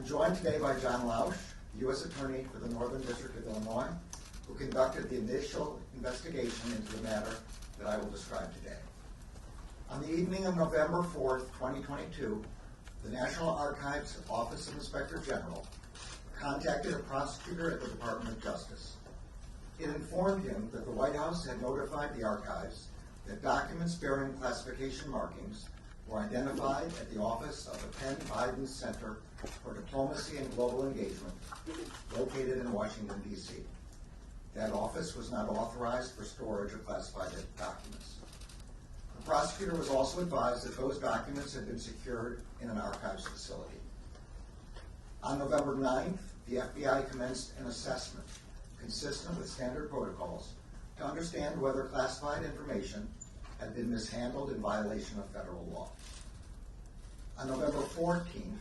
joined today by John Lausch, U.S. Attorney for the Northern District of Illinois, who conducted the initial investigation into the matter that I will describe today. On the evening of November 4th, 2022, the National Archives Office of Inspector General contacted a prosecutor at the Department of Justice. It informed him that the White House had notified the archives that documents bearing classification markings were identified at the office of the Penn Biden Center for Diplomacy and Global Engagement, located in Washington, D.C. That office was not authorized for storage of classified documents. The prosecutor was also advised that those documents had been secured in an archives facility. On November 9th, the FBI commenced an assessment consistent with standard protocols to understand whether classified information had been mishandled in violation of federal law. On November 14th,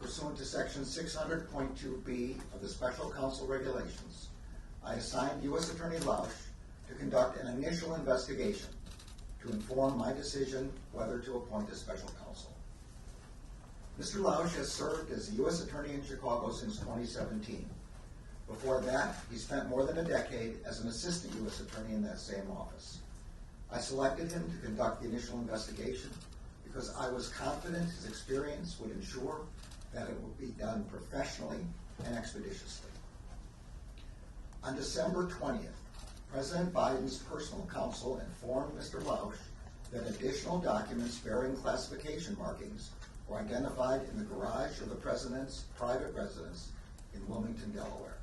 pursuant to Section 600.2b of the Special Counsel Regulations, I assigned U.S. Attorney Lausch to conduct an initial investigation to inform my decision whether to appoint a special counsel. Mr. Lausch has served as the U.S. Attorney in Chicago since 2017. Before that, he spent more than a decade as an assistant U.S. Attorney in that same office. I selected him to conduct the initial investigation because I was confident his experience would ensure that it would be done professionally and expeditiously. On December 20th, President Biden's personal counsel informed Mr. Lausch that additional documents bearing classification markings were identified in the garage of the President's private residence in Wilmington, Delaware.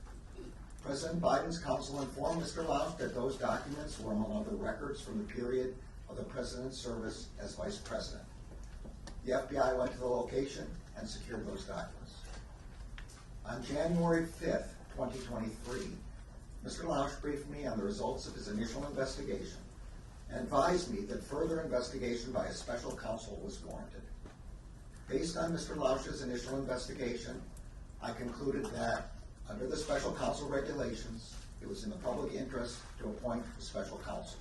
President Biden's counsel informed Mr. Lausch that those documents were among other records from the period of the President's service as Vice President. The FBI went to the location and secured those documents. On January 5th, 2023, Mr. Lausch briefed me on the results of his initial investigation and advised me that further investigation by a special counsel was warranted. Based on Mr. Lausch's initial investigation, I concluded that, under the special counsel regulations, it was in the public interest to appoint a special counsel.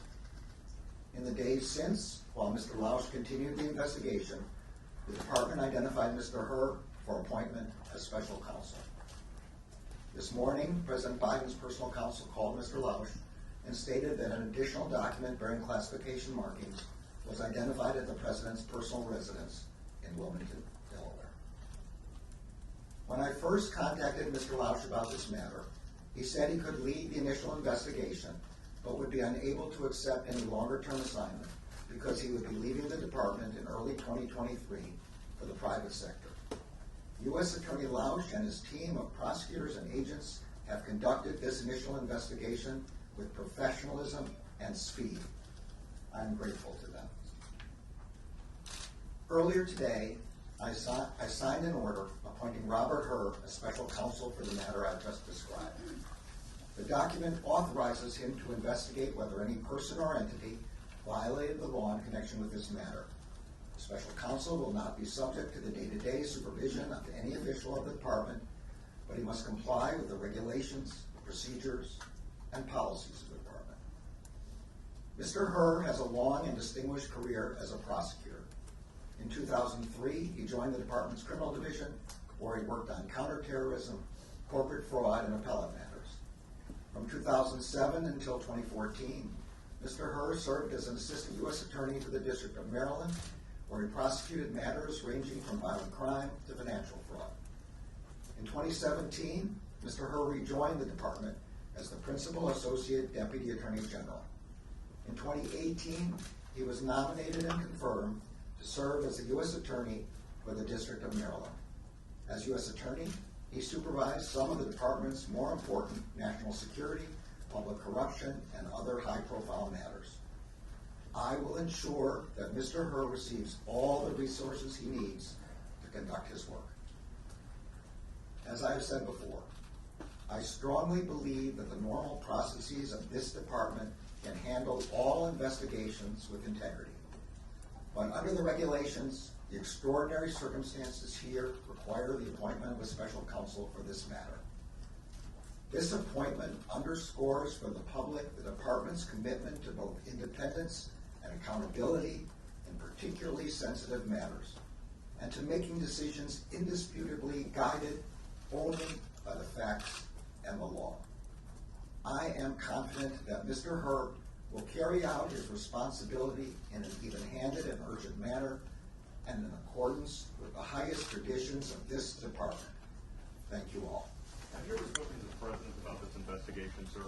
In the days since, while Mr. Lausch continued the investigation, the department identified Mr. Herr for appointment as special counsel. This morning, President Biden's personal counsel called Mr. Lausch and stated that an additional document bearing classification markings was identified at the President's personal residence in Wilmington, Delaware. When I first contacted Mr. Lausch about this matter, he said he could lead the initial investigation, but would be unable to accept any longer-term assignment because he would be leaving the department in early 2023 for the private sector. U.S. Attorney Lausch and his team of prosecutors and agents have conducted this initial investigation with professionalism and speed. I'm grateful to them. Earlier today, I signed an order appointing Robert Herr as special counsel for the matter I just described. The document authorizes him to investigate whether any person or entity violated the law in connection with this matter. The special counsel will not be subject to the day-to-day supervision of any official of the department, but he must comply with the regulations, procedures, and policies of the department. Mr. Herr has a long and distinguished career as a prosecutor. In 2003, he joined the department's criminal division, where he worked on counterterrorism, corporate fraud, and appellate matters. From 2007 until 2014, Mr. Herr served as an assistant U.S. attorney for the District of Maryland, where he prosecuted matters ranging from violent crime to financial fraud. In 2017, Mr. Herr rejoined the department as the Principal Associate Deputy Attorney General. In 2018, he was nominated and confirmed to serve as the U.S. Attorney for the District of Maryland. As U.S. Attorney, he supervised some of the department's more important national security, public corruption, and other high-profile matters. I will ensure that Mr. Herr receives all the resources he needs to conduct his work. As I have said before, I strongly believe that the normal processes of this department can handle all investigations with integrity. But under the regulations, the extraordinary circumstances here require the appointment of a special counsel for this matter. This appointment underscores for the public the department's commitment to both independence and accountability in particularly sensitive matters, and to making decisions indisputably guided only by the facts and the law. I am confident that Mr. Herb will carry out his responsibility in an even-handed and urgent manner and in accordance with the highest traditions of this department. Thank you all. Have you ever spoken to the President about this investigation, sir?